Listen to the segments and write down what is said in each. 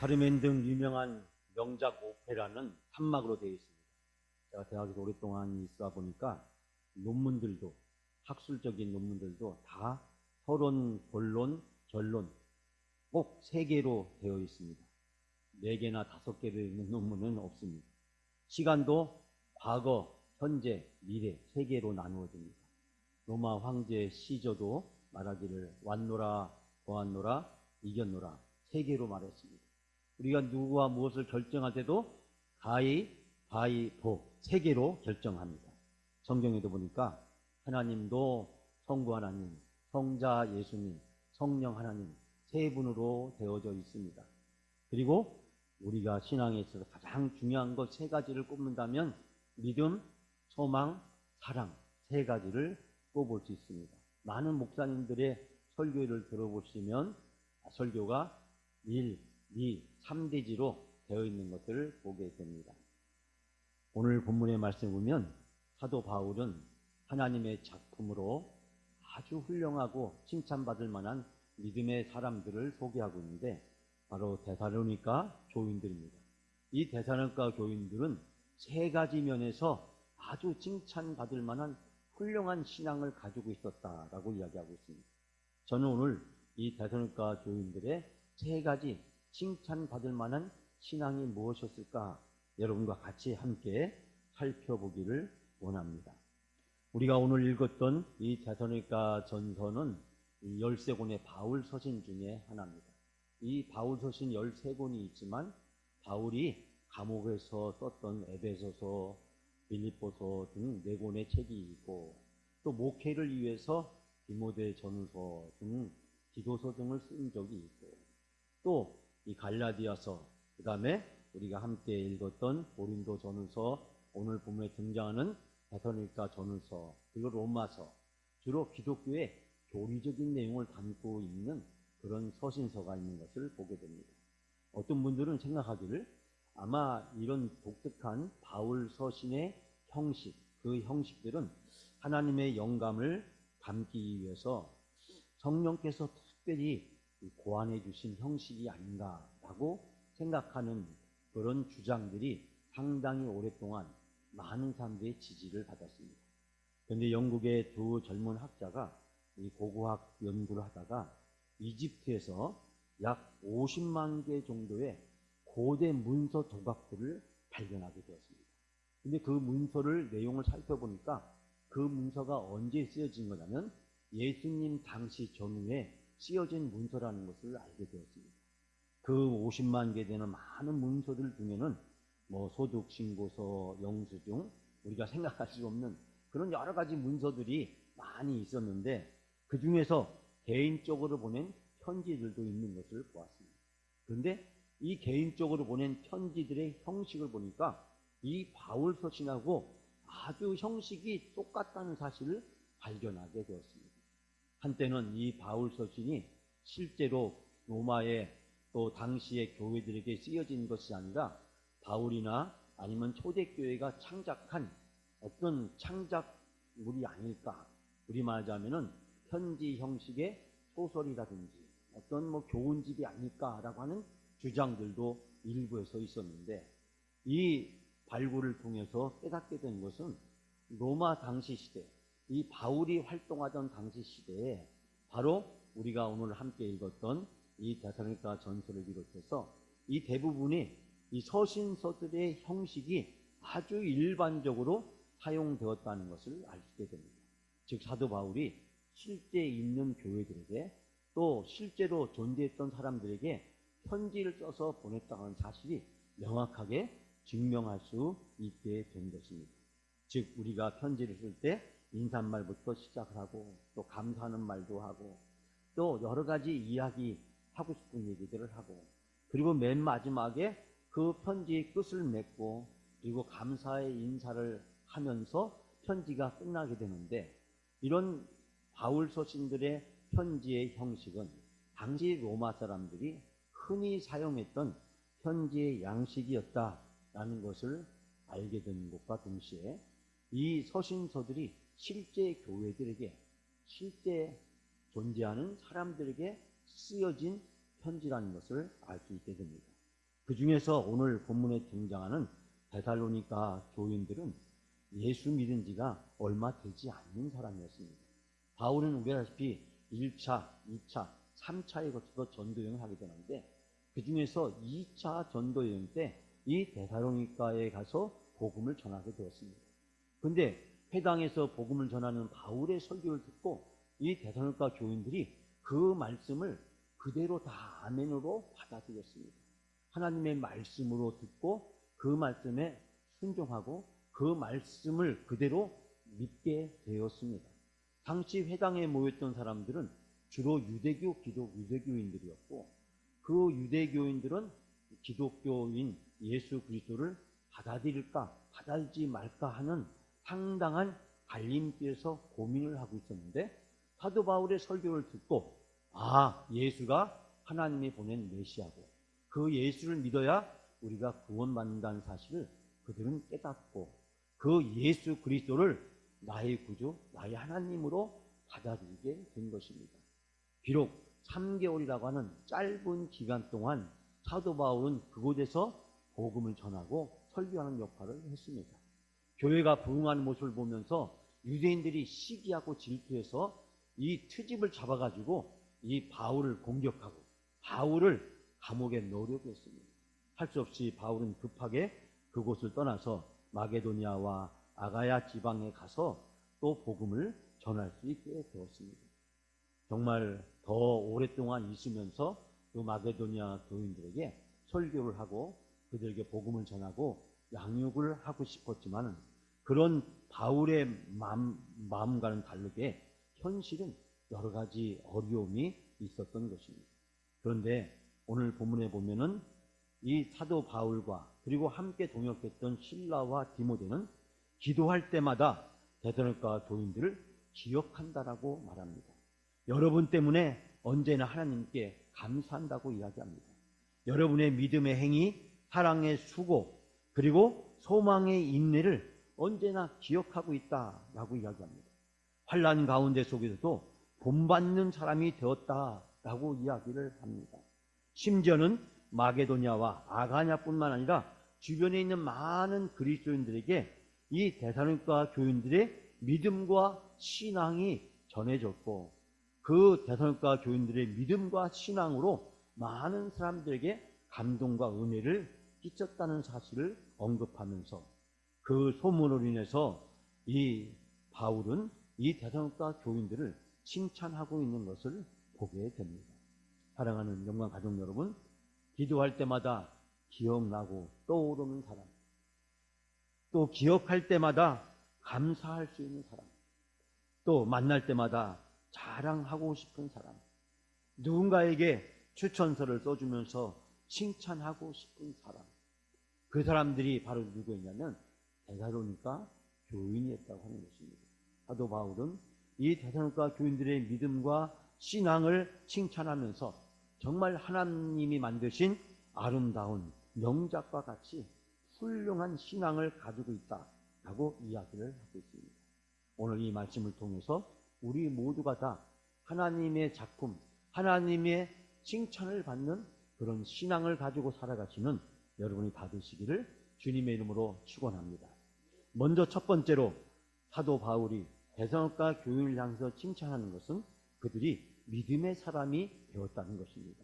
카르멘 등 유명한 명작 오페라는 탄막으로 되어 있습니다. 제가 대학에서 오랫동안 있어 보니까 논문들도, 학술적인 논문들도 다 서론, 본론, 결론 꼭 3개로 되어 있습니다. 4개나 5개로 있는 논문은 없습니다. 시간도 과거, 현재, 미래 3개로 나누어집니다. 로마 황제 시저도 말하기를 왔노라, 보았노라, 이겼노라 3개로 말했습니다. 우리가 누구와 무엇을 결정할 때도 가위바위보 3개로 결정합니다. 성경에도 보니까 하나님도 성부 하나님, 성자 예수님, 성령 하나님 3분으로 되어져 있습니다. 그리고 우리가 신앙에 있어서 가장 중요한 것 3가지를 꼽는다면 믿음, 소망, 사랑 3가지를 꼽을 수 있습니다. 많은 목사님들의 설교를 들어보시면 설교가 1, 2, 3대지로 되어 있는 것을 보게 됩니다. 오늘 본문의 말씀을 보면 사도 바울은 하나님의 작품으로 아주 훌륭하고 칭찬받을 만한 믿음의 사람들을 소개하고 있는데 바로 데살로니가 교인들입니다. 이 데살로니가 교인들은 3가지 면에서 아주 칭찬받을 만한 훌륭한 신앙을 가지고 있었다라고 이야기하고 있습니다. 저는 오늘 이 데살로니가 교인들의 3가지 칭찬받을 만한 신앙이 무엇이었을까 여러분과 같이 함께 살펴보기를 원합니다. 우리가 오늘 읽었던 이 데살로니가 전서는 13권의 바울 서신 중에 하나입니다. 이 바울 서신 13권이 있지만 바울이 감옥에서 썼던 에베소서, 빌립보서 등 4권의 책이 있고 또 목회를 위해서 디모데 전서 등 기도서 등을 쓴 적이 있고 또 이 갈라디아서, 그 다음에 우리가 함께 읽었던 고린도 전후서, 오늘 본문에 등장하는 데살로니가 전후서, 그리고 로마서, 주로 기독교의 교리적인 내용을 담고 있는 그런 서신서가 있는 것을 보게 됩니다. 어떤 분들은 생각하기를 아마 이런 독특한 바울 서신의 형식, 그 형식들은 하나님의 영감을 담기 위해서 성령께서 특별히 고안해 주신 형식이 아닌가라고 생각하는 그런 주장들이 상당히 오랫동안 많은 사람들의 지지를 받았습니다. 그런데 영국의 2 젊은 학자가 이 고고학 연구를 하다가 이집트에서 약 50만 개 정도의 고대 문서 조각들을 발견하게 되었습니다. 근데 그 문서를 내용을 살펴보니까 그 문서가 언제 쓰여진 거냐면 예수님 당시 전후에 쓰여진 문서라는 것을 알게 되었습니다. 그 50만 개 되는 많은 문서들 중에는 소득신고서, 영수증, 우리가 생각할 수 없는 그런 여러 가지 문서들이 많이 있었는데 그 중에서 개인적으로 보낸 편지들도 있는 것을 보았습니다. 그런데 이 개인적으로 보낸 편지들의 형식을 보니까 이 바울 서신하고 아주 형식이 똑같다는 사실을 발견하게 되었습니다. 한때는 이 바울 서신이 실제로 로마의 또 당시의 교회들에게 쓰여진 것이 아니라 바울이나 아니면 초대교회가 창작한 어떤 창작물이 아닐까. 우리 말하자면은 편지 형식의 소설이라든지 어떤 교훈집이 아닐까라고 하는 주장들도 일부에서 있었는데 이 발굴을 통해서 깨닫게 된 것은 로마 당시 시대, 이 바울이 활동하던 당시 시대에 바로 우리가 오늘 함께 읽었던 이 데살로니가 전서를 비롯해서 이 대부분이 이 서신서들의 형식이 아주 일반적으로 사용되었다는 것을 알 수 있게 됩니다. 즉 사도 바울이 실제 있는 교회들에게 또 실제로 존재했던 사람들에게 편지를 써서 보냈다는 사실이 명확하게 증명할 수 있게 된 것입니다. 즉 우리가 편지를 쓸 때 인사말부터 시작을 하고 또 감사하는 말도 하고 또 여러 가지 이야기 하고 싶은 얘기들을 하고 그리고 맨 마지막에 그 편지의 끝을 맺고 그리고 감사의 인사를 하면서 편지가 끝나게 되는데 이런 바울 서신들의 편지의 형식은 당시 로마 사람들이 흔히 사용했던 편지의 양식이었다라는 것을 알게 된 것과 동시에 이 서신서들이 실제 교회들에게 실제 존재하는 사람들에게 쓰여진 편지라는 것을 알 수 있게 됩니다. 그 중에서 오늘 본문에 등장하는 데살로니가 교인들은 예수 믿은 지가 얼마 되지 않는 사람이었습니다. 바울은 우리가 아시피 1차, 2차, 3차에 거쳐서 전도여행을 하게 되는데 그 중에서 2차 전도여행 때 이 데살로니가에 가서 복음을 전하게 되었습니다. 그런데 회당에서 복음을 전하는 바울의 설교를 듣고 이 데살로니가 교인들이 그 말씀을 그대로 다 아멘으로 받아들였습니다. 하나님의 말씀으로 듣고 그 말씀에 순종하고 그 말씀을 그대로 믿게 되었습니다. 당시 회당에 모였던 사람들은 주로 유대교인들이었고 그 유대교인들은 기독교인 예수 그리스도를 받아들일까 받아들이지 말까 하는 상당한 갈림길에서 고민을 하고 있었는데 사도 바울의 설교를 듣고 예수가 하나님이 보낸 메시아고 그 예수를 믿어야 우리가 구원받는다는 사실을 그들은 깨닫고 그 예수 그리스도를 나의 구주, 나의 하나님으로 받아들이게 된 것입니다. 비록 3개월이라고 하는 짧은 기간 동안 사도 바울은 그곳에서 복음을 전하고 설교하는 역할을 했습니다. 교회가 부흥하는 모습을 보면서 유대인들이 시기하고 질투해서 이 트집을 잡아가지고 이 바울을 공격하고 바울을 감옥에 넣으려고 했습니다. 할 수 없이 바울은 급하게 그곳을 떠나서 마게도니아와 아가야 지방에 가서 또 복음을 전할 수 있게 되었습니다. 정말 더 오랫동안 있으면서 그 마게도니아 교인들에게 설교를 하고 그들에게 복음을 전하고 양육을 하고 싶었지만 그런 바울의 마음과는 다르게 현실은 여러 가지 어려움이 있었던 것입니다. 그런데 오늘 본문에 보면은 이 사도 바울과 그리고 함께 동역했던 실라와 디모데는 기도할 때마다 데살로니가 교인들을 기억한다라고 말합니다. 여러분 때문에 언제나 하나님께 감사한다고 이야기합니다. 여러분의 믿음의 행위, 사랑의 수고, 그리고 소망의 인내를 언제나 기억하고 있다라고 이야기합니다. 환난 가운데 속에서도 본받는 사람이 되었다라고 이야기를 합니다. 심지어는 마게도냐와 아가냐뿐만 아니라 주변에 있는 많은 그리스도인들에게 이 데살로니가 교인들의 믿음과 신앙이 전해졌고 그 데살로니가 교인들의 믿음과 신앙으로 많은 사람들에게 감동과 은혜를 끼쳤다는 사실을 언급하면서 그 소문으로 인해서 이 바울은 이 데살로니가 교인들을 칭찬하고 있는 것을 보게 됩니다. 사랑하는 영광 가족 여러분, 기도할 때마다 기억나고 떠오르는 사람, 또 기억할 때마다 감사할 수 있는 사람, 또 만날 때마다 자랑하고 싶은 사람, 누군가에게 추천서를 써주면서 칭찬하고 싶은 사람, 그 사람들이 바로 누구였냐면 데살로니가 교인이었다고 하는 것입니다. 사도 바울은 이 데살로니가 교인들의 믿음과 신앙을 칭찬하면서 정말 하나님이 만드신 아름다운 명작과 같이 훌륭한 신앙을 가지고 있다라고 이야기를 하고 있습니다. 오늘 이 말씀을 통해서 우리 모두가 다 하나님의 작품, 하나님의 칭찬을 받는 그런 신앙을 가지고 살아가시는 여러분이 다 되시기를 주님의 이름으로 축원합니다. 먼저 첫 번째로 사도 바울이 데살로니가 교인을 향해서 칭찬하는 것은 그들이 믿음의 사람이 되었다는 것입니다.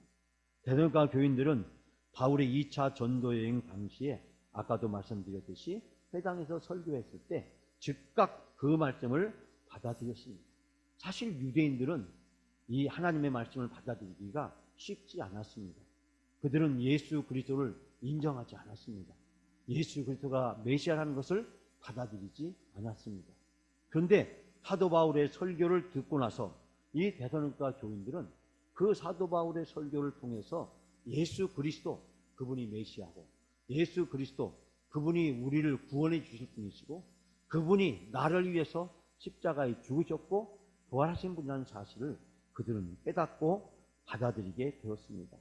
데살로니가 교인들은 바울의 2차 전도여행 당시에 아까도 말씀드렸듯이 회당에서 설교했을 때 즉각 그 말씀을 받아들였습니다. 사실 유대인들은 이 하나님의 말씀을 받아들이기가 쉽지 않았습니다. 그들은 예수 그리스도를 인정하지 않았습니다. 예수 그리스도가 메시아라는 것을 받아들이지 않았습니다. 그런데 사도 바울의 설교를 듣고 나서 이 데살로니가 교인들은 그 사도 바울의 설교를 통해서 예수 그리스도 그분이 메시아고 예수 그리스도 그분이 우리를 구원해 주실 분이시고 그분이 나를 위해서 십자가에 죽으셨고 부활하신 분이라는 사실을 그들은 깨닫고 받아들이게 되었습니다.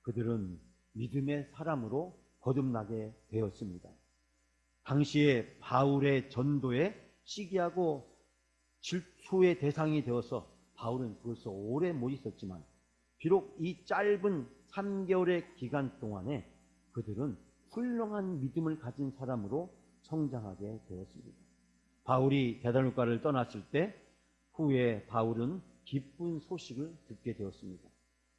그들은 믿음의 사람으로 거듭나게 되었습니다. 당시에 바울의 전도에 시기하고 질투의 대상이 되어서 바울은 벌써 오래 못 있었지만 비록 이 짧은 3개월의 기간 동안에 그들은 훌륭한 믿음을 가진 사람으로 성장하게 되었습니다. 바울이 데살로니가를 떠났을 때 후에 바울은 기쁜 소식을 듣게 되었습니다.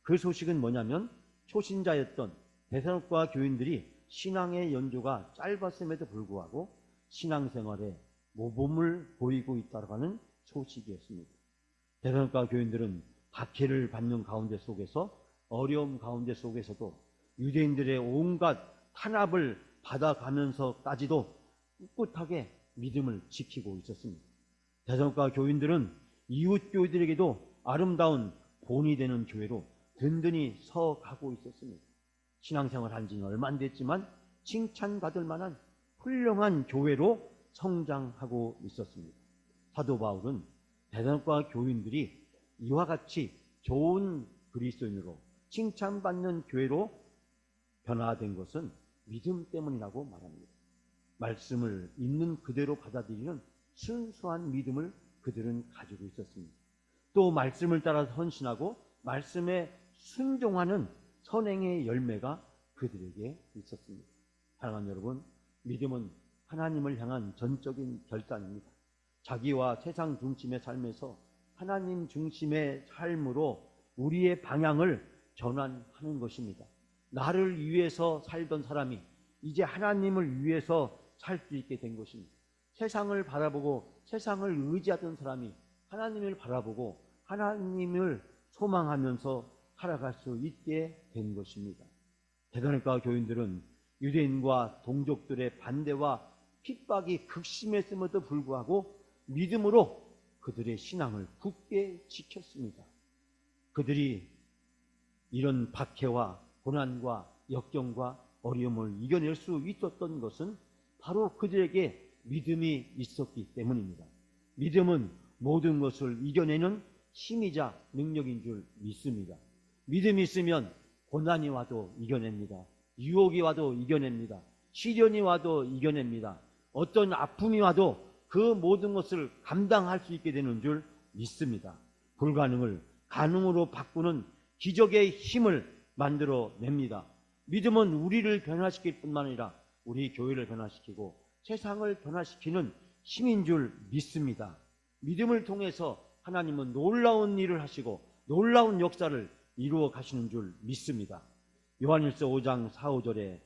그 소식은 뭐냐면 초신자였던 데살로니가 교인들이 신앙의 연조가 짧았음에도 불구하고 신앙생활에 모범을 보이고 있다고 하는 소식이었습니다. 데살로니가 교인들은 박해를 받는 가운데 속에서 어려움 가운데 속에서도 유대인들의 온갖 탄압을 받아가면서까지도 꿋꿋하게 믿음을 지키고 있었습니다. 데살로니가 교인들은 이웃 교회들에게도 아름다운 본이 되는 교회로 든든히 서가고 있었습니다. 신앙생활 한 지는 얼마 안 됐지만 칭찬받을 만한 훌륭한 교회로 성장하고 있었습니다. 사도 바울은 데살로니가 교인들이 이와 같이 좋은 그리스도인으로 칭찬받는 교회로 변화된 것은 믿음 때문이라고 말합니다. 말씀을 있는 그대로 받아들이는 순수한 믿음을 그들은 가지고 있었습니다. 또 말씀을 따라서 헌신하고 말씀에 순종하는 선행의 열매가 그들에게 있었습니다. 사랑하는 여러분, 믿음은 하나님을 향한 전적인 결단입니다. 자기와 세상 중심의 삶에서 하나님 중심의 삶으로 우리의 방향을 전환하는 것입니다. 나를 위해서 살던 사람이 이제 하나님을 위해서 살 수 있게 된 것입니다. 세상을 바라보고 세상을 의지하던 사람이 하나님을 바라보고 하나님을 소망하면서 살아갈 수 있게 된 것입니다. 데살로니가 교인들은 유대인과 동족들의 반대와 핍박이 극심했음에도 불구하고 믿음으로 그들의 신앙을 굳게 지켰습니다. 그들이 이런 박해와 고난과 역경과 어려움을 이겨낼 수 있었던 것은 바로 그들에게 믿음이 있었기 때문입니다. 믿음은 모든 것을 이겨내는 힘이자 능력인 줄 믿습니다. 믿음이 있으면 고난이 와도 이겨냅니다. 유혹이 와도 이겨냅니다. 시련이 와도 이겨냅니다. 어떤 아픔이 와도 그 모든 것을 감당할 수 있게 되는 줄 믿습니다. 불가능을 가능으로 바꾸는 기적의 힘을 만들어냅니다. 믿음은 우리를 변화시킬 뿐만 아니라 우리 교회를 변화시키고 세상을 변화시키는 힘인 줄 믿습니다. 믿음을 통해서 하나님은 놀라운 일을 하시고 놀라운 역사를 이루어 가시는 줄 믿습니다. 요한일서 5장 4, 5절에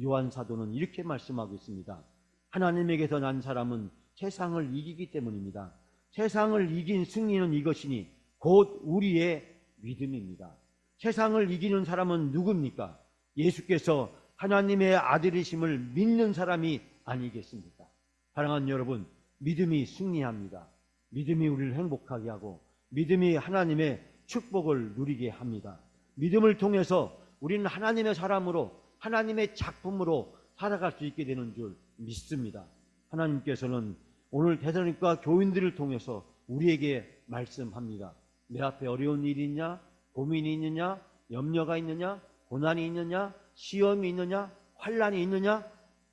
요한 사도는 이렇게 말씀하고 있습니다. 하나님에게서 난 사람은 세상을 이기기 때문입니다. 세상을 이긴 승리는 이것이니 곧 우리의 믿음입니다. 세상을 이기는 사람은 누굽니까? 예수께서 하나님의 아들이심을 믿는 사람이 아니겠습니까? 사랑하는 여러분, 믿음이 승리합니다. 믿음이 우리를 행복하게 하고 믿음이 하나님의 축복을 누리게 합니다. 믿음을 통해서 우리는 하나님의 사람으로 하나님의 작품으로 살아갈 수 있게 되는 줄 믿습니다. 하나님께서는 오늘 데살로니가 교인들을 통해서 우리에게 말씀합니다. 내 앞에 어려운 일이 있냐? 고민이 있느냐? 염려가 있느냐? 고난이 있느냐? 시험이 있느냐? 환난이 있느냐?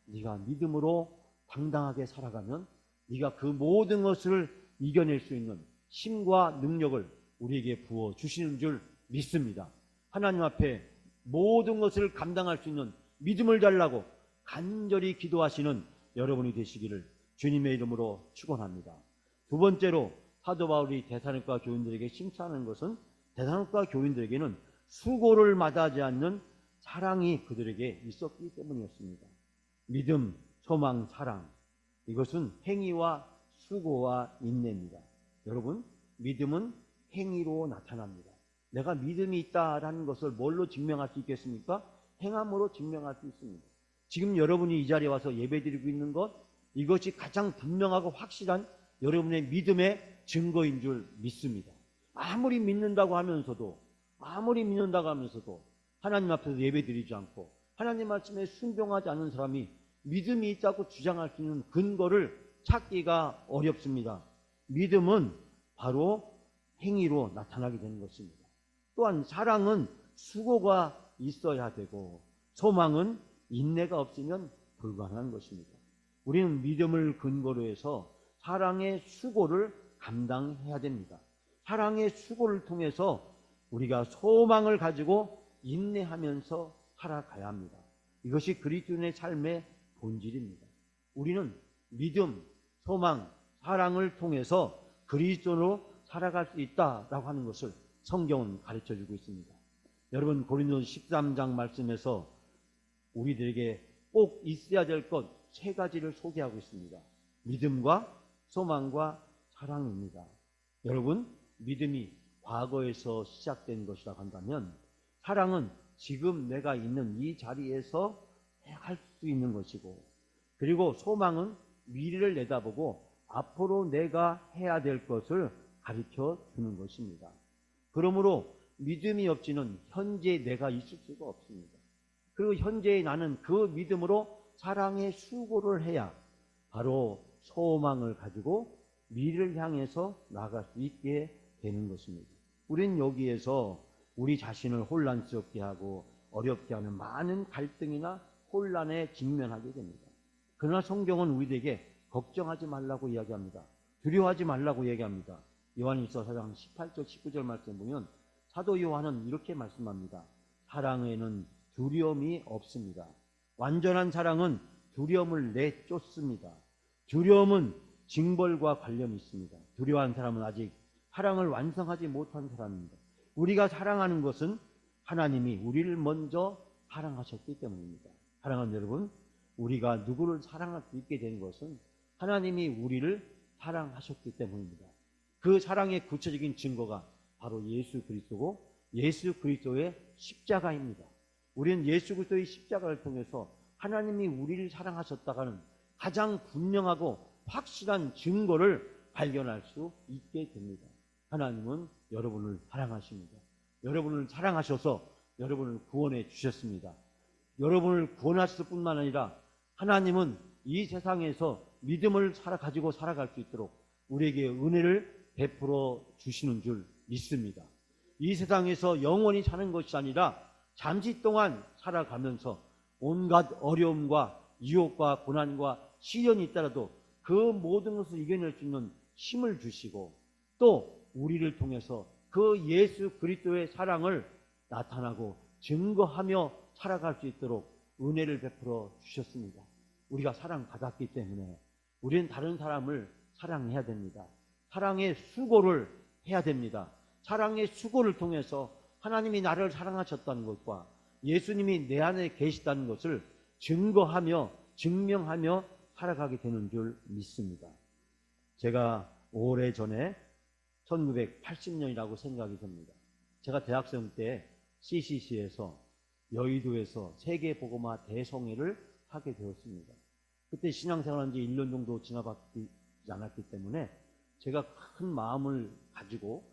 네가 믿음으로 당당하게 살아가면 네가 그 모든 것을 이겨낼 수 있는 힘과 능력을 우리에게 부어주시는 줄 믿습니다. 하나님 앞에 모든 것을 감당할 수 있는 믿음을 달라고 간절히 기도하시는 여러분이 되시기를 주님의 이름으로 축원합니다. 두 번째로 사도 바울이 데살로니가 교인들에게 칭찬하는 것은 데살로니가 교인들에게는 수고를 마다하지 않는 사랑이 그들에게 있었기 때문이었습니다. 믿음, 소망, 사랑, 이것은 행위와 수고와 인내입니다. 여러분, 믿음은 행위로 나타납니다. 내가 믿음이 있다라는 것을 뭘로 증명할 수 있겠습니까? 행함으로 증명할 수 있습니다. 지금 여러분이 이 자리에 와서 예배드리고 있는 것, 이것이 가장 분명하고 확실한 여러분의 믿음의 증거인 줄 믿습니다. 아무리 믿는다고 하면서도 하나님 앞에서 예배드리지 않고 하나님 말씀에 순종하지 않는 사람이 믿음이 있다고 주장할 수 있는 근거를 찾기가 어렵습니다. 믿음은 바로 행위로 나타나게 되는 것입니다. 또한 사랑은 수고가 있어야 되고 소망은 인내가 없으면 불가능한 것입니다. 우리는 믿음을 근거로 해서 사랑의 수고를 감당해야 됩니다. 사랑의 수고를 통해서 우리가 소망을 가지고 인내하면서 살아가야 합니다. 이것이 그리스도인의 삶의 본질입니다. 우리는 믿음, 소망, 사랑을 통해서 그리스도로 살아갈 수 있다라고 하는 것을 성경은 가르쳐주고 있습니다. 여러분, 고린도서 13장 말씀에서 우리들에게 꼭 있어야 될 것 세 가지를 소개하고 있습니다. 믿음과 소망과 사랑입니다. 여러분, 믿음이 과거에서 시작된 것이라고 한다면 사랑은 지금 내가 있는 이 자리에서 할 수 있는 것이고, 그리고 소망은 미래를 내다보고 앞으로 내가 해야 될 것을 가르쳐 주는 것입니다. 그러므로 믿음이 없이는 현재 내가 있을 수가 없습니다. 그리고 현재의 나는 그 믿음으로 사랑의 수고를 해야 바로 소망을 가지고 미래를 향해서 나아갈 수 있게 되는 것입니다. 우리는 여기에서 우리 자신을 혼란스럽게 하고 어렵게 하는 많은 갈등이나 혼란에 직면하게 됩니다. 그러나 성경은 우리에게 걱정하지 말라고 이야기합니다. 두려워하지 말라고 얘기합니다. 요한일서 4장 18절 19절 말씀 보면 사도 요한은 이렇게 말씀합니다. 사랑에는 두려움이 없습니다. 완전한 사랑은 두려움을 내쫓습니다. 두려움은 징벌과 관련이 있습니다. 두려워하는 사람은 아직 사랑을 완성하지 못한 사람입니다. 우리가 사랑하는 것은 하나님이 우리를 먼저 사랑하셨기 때문입니다. 사랑하는 여러분, 우리가 누구를 사랑할 수 있게 된 것은 하나님이 우리를 사랑하셨기 때문입니다. 그 사랑의 구체적인 증거가 바로 예수 그리스도고 예수 그리스도의 십자가입니다. 우리는 예수 그리스도의 십자가를 통해서 하나님이 우리를 사랑하셨다가는 가장 분명하고 확실한 증거를 발견할 수 있게 됩니다. 하나님은 여러분을 사랑하십니다. 여러분을 사랑하셔서 여러분을 구원해 주셨습니다. 여러분을 구원하실 뿐만 아니라 하나님은 이 세상에서 믿음을 가지고 살아갈 수 있도록 우리에게 은혜를 베풀어 주시는 줄 믿습니다. 이 세상에서 영원히 사는 것이 아니라 잠시 동안 살아가면서 온갖 어려움과 유혹과 고난과 시련이 있더라도 그 모든 것을 이겨낼 수 있는 힘을 주시고 또 우리를 통해서 그 예수 그리스도의 사랑을 나타나고 증거하며 살아갈 수 있도록 은혜를 베풀어 주셨습니다. 우리가 사랑받았기 때문에 우리는 다른 사람을 사랑해야 됩니다. 사랑의 수고를 해야 됩니다. 사랑의 수고를 통해서 하나님이 나를 사랑하셨다는 것과 예수님이 내 안에 계시다는 것을 증거하며 증명하며 살아가게 되는 줄 믿습니다. 제가 오래전에 1980년이라고 생각이 듭니다. 제가 대학생 때 CCC에서 여의도에서 세계복음화 대성회를 하게 되었습니다. 그때 신앙생활한 지 1년 정도 지나지 않았기 때문에 제가 큰 마음을 가지고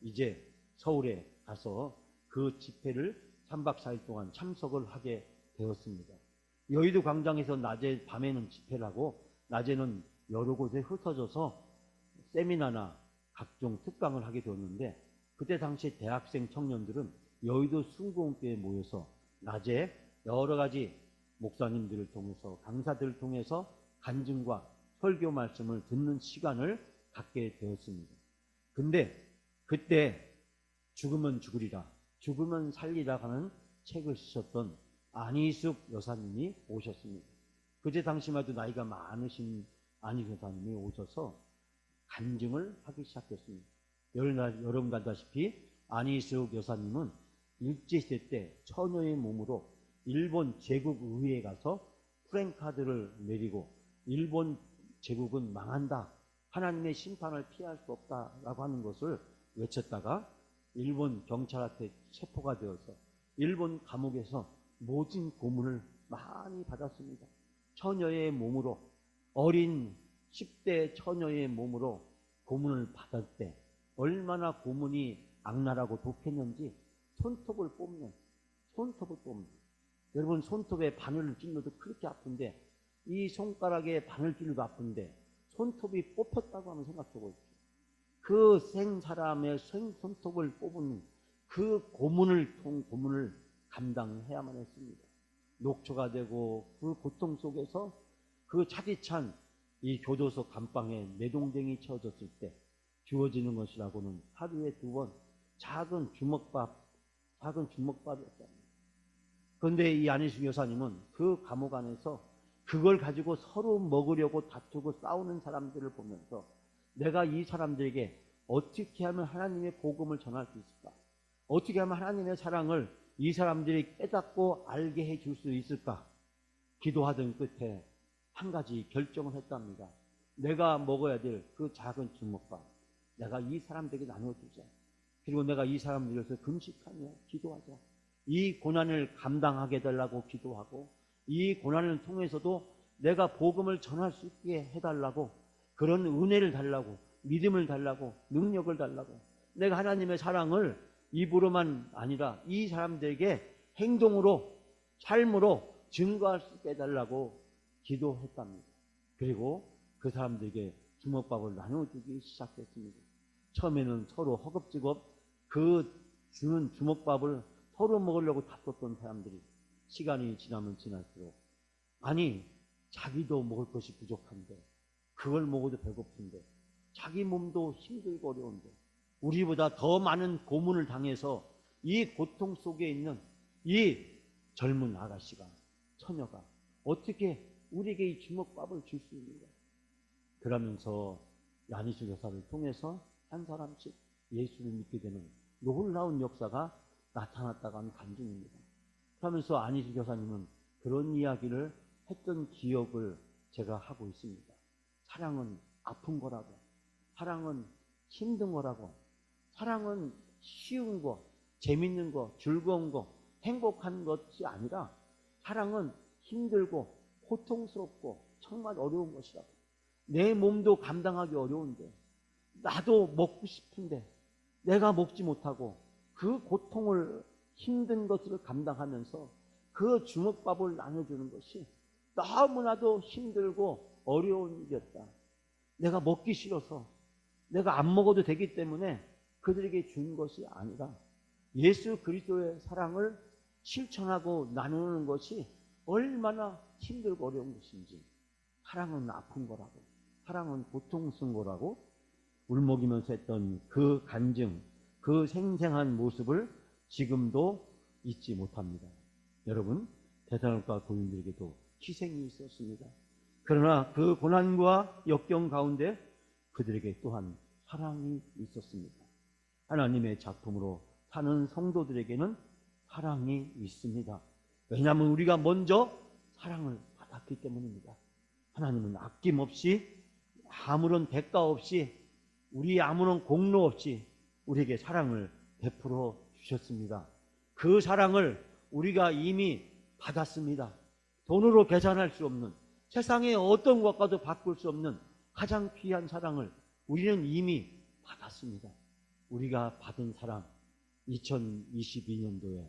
이제 서울에 가서 그 집회를 3박 4일 동안 참석을 하게 되었습니다. 여의도 광장에서 낮에 밤에는 집회를 하고 낮에는 여러 곳에 흩어져서 세미나나 각종 특강을 하게 되었는데 그때 당시 대학생 청년들은 여의도 순공교회에 모여서 낮에 여러 가지 목사님들을 통해서 강사들을 통해서 간증과 설교 말씀을 듣는 시간을 갖게 되었습니다. 근데 그때 죽으면 죽으리라 죽으면 살리라 하는 책을 쓰셨던 안희숙 여사님이 오셨습니다. 그때 당시만 해도 나이가 많으신 안희숙 여사님이 오셔서 간증을 하기 시작했습니다. 여러분 알다시피 안희숙 여사님은 일제시대 때 처녀의 몸으로 일본 제국 의회에 가서 프랭카드를 내리고 일본 제국은 망한다. 하나님의 심판을 피할 수 없다라고 하는 것을 외쳤다가 일본 경찰한테 체포가 되어서 일본 감옥에서 모진 고문을 많이 받았습니다. 처녀의 몸으로 어린 10대 처녀의 몸으로 고문을 받을 때 얼마나 고문이 악랄하고 독했는지 손톱을 뽑는 여러분 손톱에 바늘을 찔러도 그렇게 아픈데 이 손가락에 바늘 찔러도 아픈데 손톱이 뽑혔다고 하면 생각해보십시오. 그 생사람의 손톱을 뽑은 그 고문을 감당해야만 했습니다. 녹초가 되고 그 고통 속에서 그 차디찬 이 교도소 감방에 내동댕이 쳐졌을 때 주어지는 것이라고는 하루에 2번 작은 주먹밥이었습니다. 그런데 이 안희수 여사님은 그 감옥 안에서 그걸 가지고 서로 먹으려고 다투고 싸우는 사람들을 보면서 내가 이 사람들에게 어떻게 하면 하나님의 복음을 전할 수 있을까? 어떻게 하면 하나님의 사랑을 이 사람들이 깨닫고 알게 해줄 수 있을까? 기도하던 끝에 한 가지 결정을 했답니다. 내가 먹어야 될 그 작은 주먹밥, 내가 이 사람들에게 나눠주자. 그리고 내가 이 사람들 위해서 금식하며 기도하자. 이 고난을 감당하게 해달라고 기도하고, 이 고난을 통해서도 내가 복음을 전할 수 있게 해달라고, 그런 은혜를 달라고, 믿음을 달라고, 능력을 달라고, 내가 하나님의 사랑을 입으로만 아니라 이 사람들에게 행동으로, 삶으로 증거할 수 있게 해달라고 기도했답니다. 그리고 그 사람들에게 주먹밥을 나눠주기 시작했습니다. 처음에는 서로 허겁지겁 그 주는 주먹밥을 서로 먹으려고 다퉜던 사람들이 시간이 지나면 지날수록, 아니 자기도 먹을 것이 부족한데, 그걸 먹어도 배고픈데, 자기 몸도 힘들고 어려운데, 우리보다 더 많은 고문을 당해서 이 고통 속에 있는 이 젊은 아가씨가, 처녀가 어떻게 우리에게 이 주먹밥을 줄 수 있는가? 그러면서 안희수 여사를 통해서 한 사람씩 예수를 믿게 되는 놀라운 역사가 나타났다고 하는 간증입니다. 그러면서 안희수 여사님은 그런 이야기를 했던 기억을 제가 하고 있습니다. 사랑은 아픈 거라고, 사랑은 힘든 거라고, 사랑은 쉬운 거, 재밌는 거, 즐거운 거, 행복한 것이 아니라 사랑은 힘들고 고통스럽고 정말 어려운 것이라고. 내 몸도 감당하기 어려운데, 나도 먹고 싶은데 내가 먹지 못하고 그 고통을, 힘든 것을 감당하면서 그 주먹밥을 나눠주는 것이 너무나도 힘들고 어려운 일이었다. 내가 먹기 싫어서, 내가 안 먹어도 되기 때문에 그들에게 준 것이 아니라 예수 그리스도의 사랑을 실천하고 나누는 것이 얼마나 힘들고 어려운 것인지, 사랑은 아픈 거라고, 사랑은 고통스러운 거라고 울먹이면서 했던 그 간증, 그 생생한 모습을 지금도 잊지 못합니다. 여러분, 데살로니가 교인들에게도 희생이 있었습니다. 그러나 그 고난과 역경 가운데 그들에게 또한 사랑이 있었습니다. 하나님의 작품으로 사는 성도들에게는 사랑이 있습니다. 왜냐하면 우리가 먼저 사랑을 받았기 때문입니다. 하나님은 아낌없이, 아무런 대가 없이, 우리 아무런 공로 없이 우리에게 사랑을 베풀어 주셨습니다. 그 사랑을 우리가 이미 받았습니다. 돈으로 계산할 수 없는, 세상의 어떤 것과도 바꿀 수 없는 가장 귀한 사랑을 우리는 이미 받았습니다. 우리가 받은 사랑, 2022년도에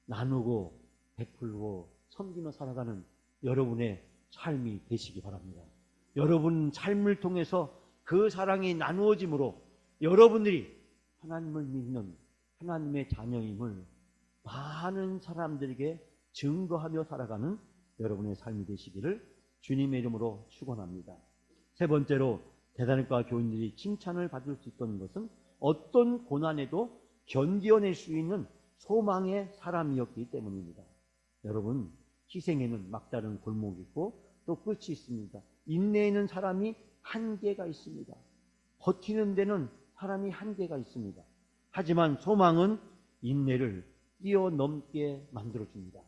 나누고 베풀고 섬기며 살아가는 여러분의 삶이 되시기 바랍니다. 여러분 삶을 통해서 그 사랑이 나누어짐으로 여러분들이 하나님을 믿는 하나님의 자녀임을 많은 사람들에게 증거하며 살아가는 여러분의 삶이 되시기를 주님의 이름으로 축원합니다. 세 번째로 데살로니가 교인들이 칭찬을 받을 수 있던 것은 어떤 고난에도 견뎌낼 수 있는 소망의 사람이었기 때문입니다. 여러분, 희생에는 막다른 골목이 있고 또 끝이 있습니다. 인내에는 사람이 한계가 있습니다. 버티는 데는 사람이 한계가 있습니다. 하지만 소망은 인내를 뛰어넘게 만들어줍니다.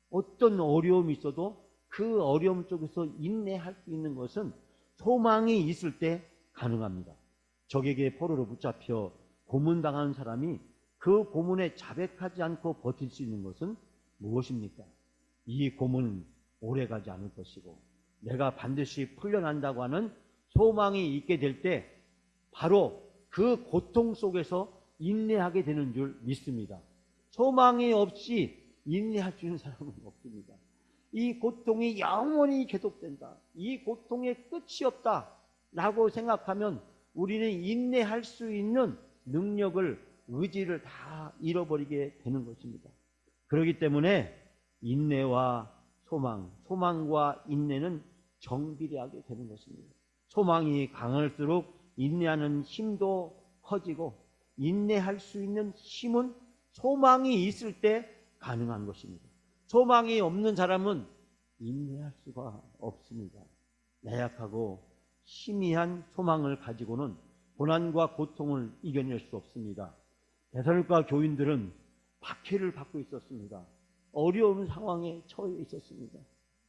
어떤 어려움이 있어도 그 어려움 속에서 인내할 수 있는 것은 소망이 있을 때 가능합니다. 적에게 포로로 붙잡혀 고문당한 사람이 그 고문에 자백하지 않고 버틸 수 있는 것은 무엇입니까? 이 고문은 오래가지 않을 것이고 내가 반드시 풀려난다고 하는 소망이 있게 될 때 바로 그 고통 속에서 인내하게 되는 줄 믿습니다. 소망이 없이 인내할 수 있는 사람은 없습니다. 이 고통이 영원히 계속된다, 이 고통의 끝이 없다 라고 생각하면 우리는 인내할 수 있는 능력을, 의지를 다 잃어버리게 되는 것입니다. 그렇기 때문에 인내와 소망과 인내는 정비례하게 되는 것입니다. 소망이 강할수록 인내하는 힘도 커지고, 인내할 수 있는 힘은 소망이 있을 때 가능한 것입니다. 소망이 없는 사람은 인내할 수가 없습니다. 나약하고 희미한 소망을 가지고는 고난과 고통을 이겨낼 수 없습니다. 데살로니가 교인들은 박해를 받고 있었습니다. 어려운 상황에 처해 있었습니다.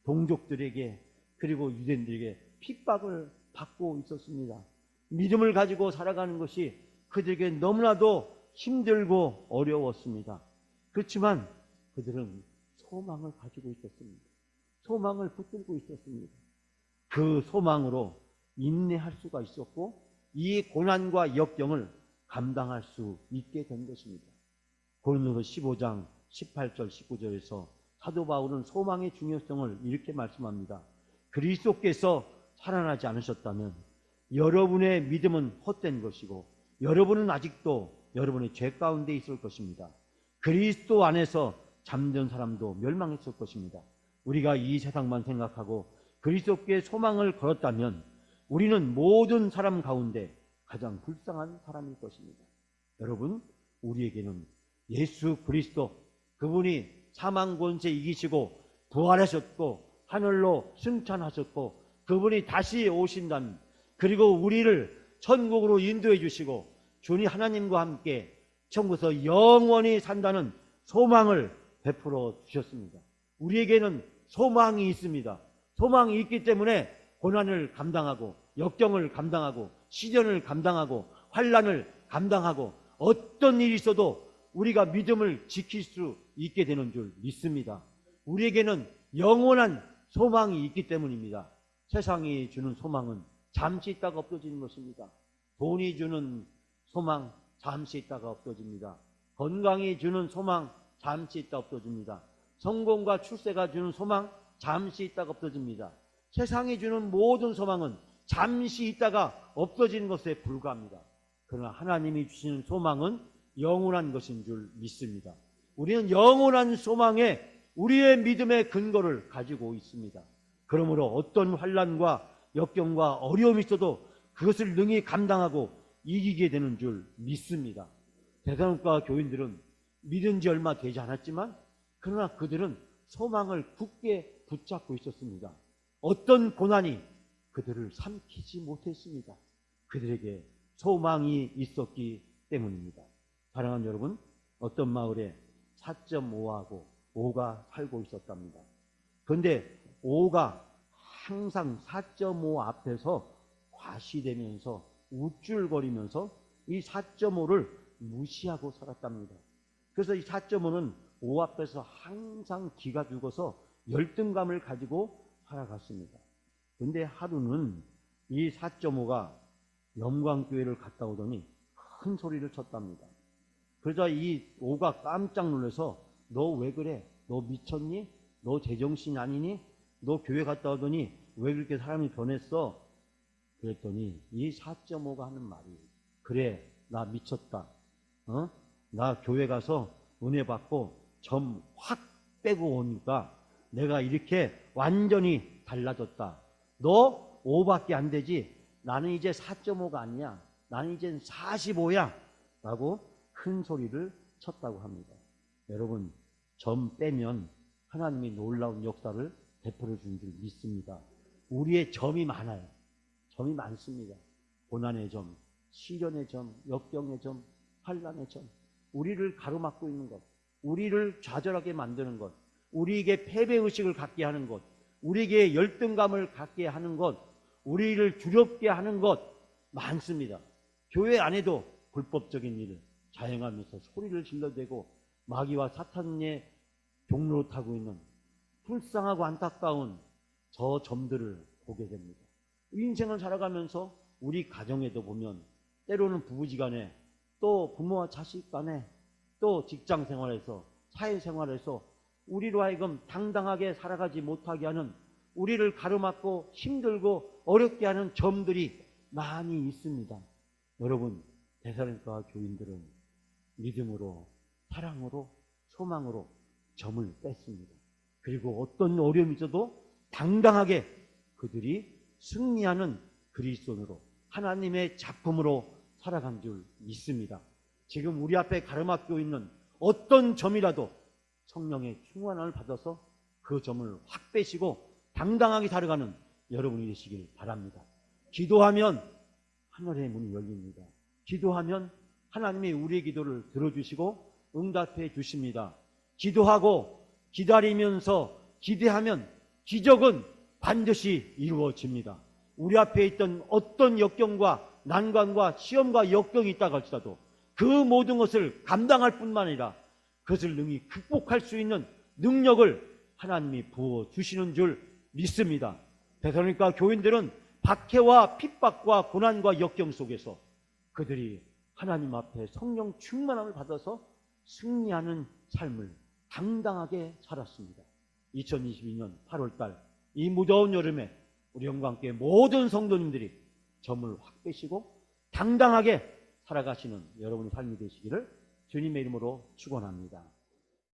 동족들에게 그리고 유대인들에게 핍박을 받고 있었습니다. 믿음을 가지고 살아가는 것이 그들에게 너무나도 힘들고 어려웠습니다. 그렇지만 그들은 소망을 가지고 있었습니다. 소망을 붙들고 있었습니다. 그 소망으로 인내할 수가 있었고 이 고난과 역경을 감당할 수 있게 된 것입니다. 고린도서 15장 18절 19절에서 사도 바울은 소망의 중요성을 이렇게 말씀합니다. 그리스도께서 살아나지 않으셨다면 여러분의 믿음은 헛된 것이고 여러분은 아직도 여러분의 죄 가운데 있을 것입니다. 그리스도 안에서 잠든 사람도 멸망했을 것입니다. 우리가 이 세상만 생각하고 그리스도께 소망을 걸었다면 우리는 모든 사람 가운데 가장 불쌍한 사람일 것입니다. 여러분, 우리에게는 예수 그리스도, 그분이 사망 권세 이기시고 부활하셨고 하늘로 승천하셨고 그분이 다시 오신다면, 그리고 우리를 천국으로 인도해 주시고 주님 하나님과 함께 천국에서 영원히 산다는 소망을 베풀어 주셨습니다. 우리에게는 소망이 있습니다. 소망이 있기 때문에 고난을 감당하고 역경을 감당하고 시련을 감당하고 환난을 감당하고 어떤 일이 있어도 우리가 믿음을 지킬 수 있게 되는 줄 믿습니다. 우리에게는 영원한 소망이 있기 때문입니다. 세상이 주는 소망은 잠시 있다가 없어지는 것입니다. 돈이 주는 소망 잠시 있다가 없어집니다. 건강이 주는 소망 잠시 있다가 없어집니다. 성공과 출세가 주는 소망 잠시 있다가 없어집니다. 세상이 주는 모든 소망은 잠시 있다가 없어지는 것에 불과합니다. 그러나 하나님이 주시는 소망은 영원한 것인 줄 믿습니다. 우리는 영원한 소망에 우리의 믿음의 근거를 가지고 있습니다. 그러므로 어떤 환난과 역경과 어려움이 있어도 그것을 능히 감당하고 이기게 되는 줄 믿습니다. 데살로니가 교인들은 믿은 지 얼마 되지 않았지만 그러나 그들은 소망을 굳게 붙잡고 있었습니다. 어떤 고난이 그들을 삼키지 못했습니다. 그들에게 소망이 있었기 때문입니다. 사랑하는 여러분, 어떤 마을에 4.5하고 5가 살고 있었답니다. 그런데 5가 항상 4.5 앞에서 과시되면서 우쭐거리면서 이 4.5를 무시하고 살았답니다. 그래서 이 4.5는 5 앞에서 항상 기가 죽어서 열등감을 가지고 살아갔습니다. 그런데 하루는 이 4.5가 영광교회를 갔다 오더니 큰 소리를 쳤답니다. 그러자 이 5가 깜짝 놀라서 너 왜 그래? 너 미쳤니? 너 제정신이 아니니? 너 교회 갔다 오더니 왜 그렇게 사람이 변했어? 그랬더니 이 4.5가 하는 말이, 그래, 나 미쳤다. 나 교회 가서 은혜 받고 점 확 빼고 오니까 내가 이렇게 완전히 달라졌다. 너 5밖에 안 되지? 나는 이제 4.5가 아니야. 나는 이젠 45야. 라고 큰 소리를 쳤다고 합니다. 여러분, 점 빼면 하나님이 놀라운 역사를 베풀어 주는 줄 믿습니다. 우리의 점이 많아요. 점이 많습니다. 고난의 점, 시련의 점, 역경의 점, 환난의 점, 우리를 가로막고 있는 것, 우리를 좌절하게 만드는 것, 우리에게 패배의식을 갖게 하는 것, 우리에게 열등감을 갖게 하는 것, 우리를 두렵게 하는 것 많습니다. 교회 안에도 불법적인 일을 자행하면서 소리를 질러대고 마귀와 사탄의 종로로 타고 있는 불쌍하고 안타까운 저 점들을 보게 됩니다. 인생을 살아가면서 우리 가정에도 보면 때로는 부부지간에 또 부모와 자식 간에 또 직장생활에서 사회생활에서 우리로 하여금 당당하게 살아가지 못하게 하는, 우리를 가로막고 힘들고 어렵게 하는 점들이 많이 있습니다. 여러분, 데살로니가 교인들은 믿음으로, 사랑으로, 소망으로 점을 뺐습니다. 그리고 어떤 어려움이 있어도 당당하게 그들이 승리하는 그리스도인으로, 하나님의 작품으로 살아간 줄 믿습니다. 지금 우리 앞에 가로막고 있는 어떤 점이라도 성령의 충만함을 받아서 그 점을 확 빼시고 당당하게 살아가는 여러분이 되시길 바랍니다. 기도하면 하늘의 문이 열립니다. 기도하면 하나님이 우리의 기도를 들어주시고 응답해 주십니다. 기도하고 기다리면서 기대하면 기적은 반드시 이루어집니다. 우리 앞에 있던 어떤 역경과 난관과 시험과 역경이 있다고 할지라도 그 모든 것을 감당할 뿐만 아니라 그것을 능히 극복할 수 있는 능력을 하나님이 부어주시는 줄 믿습니다. 데살로니가 교인들은 박해와 핍박과 고난과 역경 속에서 그들이 하나님 앞에 성령 충만함을 받아서 승리하는 삶을 당당하게 살았습니다. 2022년 8월달 이 무더운 여름에 우리 형과 함께 모든 성도님들이 점을 확 빼시고 당당하게 살아가시는 여러분의 삶이 되시기를 주님의 이름으로 축원합니다.